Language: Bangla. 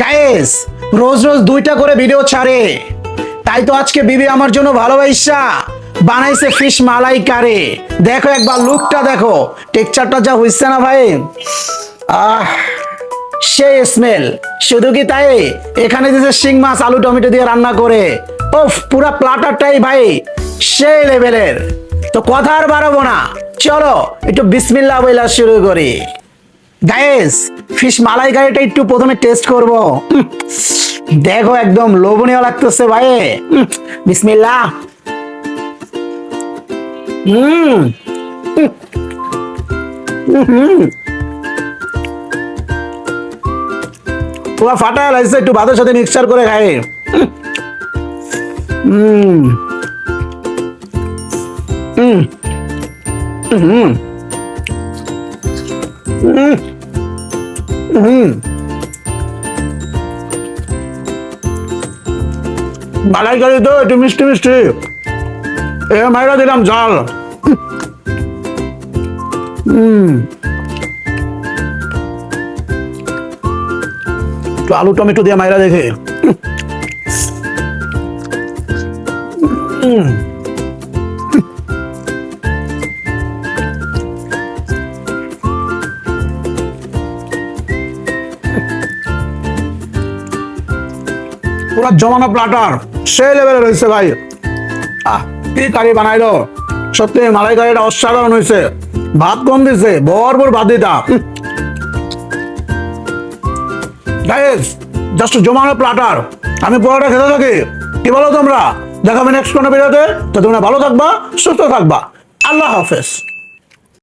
গাইস, রোজ রোজ দুইটা করে ভিডিও ছাড়ে, তাই তো আজকে বিবি আমার জন্য ভালোবাসা বানাইছে ফিশ মালাইকারি। দেখো একবার লুকটা দেখো, টেক্সচারটা যা হইছে না ভাই, আহ সেই স্মেল। শুধু কি তাই, এখানে দিয়েছে শিং মাছ আলু টমেটো দিয়ে রান্না করে। ওফ, পুরা প্লাটারটাই ভাই সেই লেভেলের। তো কথা আর বাড়াবো না, চলো একটু বিসমিল্লাহ বইলা শুরু করি। গাইস, ফিশ মালাইকারিটা একটু প্রথমে টেস্ট করব। দেখো একদম লোভনীয় লাগতেছে ভাই। বিসমিল্লাহ। হুম পুরো ফাটায় লাগছে, একটু ভাতের সাথে মিক্সচার করে খাই। হুম হুম হুম হুম মালাইকারি তো একটু মিষ্টি মিষ্টি, এ মাইরা দিলাম ঝাল। একটু আলু টমেটো দিয়ে মাইরা দেখে। পুরো জমানো প্লাটার সেই লেভেলে রয়েছে ভাই। কি কারি বানাইলো, সত্যি মালাইকারিটা অসাধারণ হয়েছে। ভাত কম দিছে, ভরপুর ভাত দিতা। গাইস, জাস্ট জমানো প্লাটার। আমি পুরোটা খেতে থাকি, কি বলো তোমরা? দেখাবে নেক্সট কোনো ভিডিওতে। তো তোমরা ভালো থাকবা, সুস্থ থাকবা। আল্লাহ হাফেজ।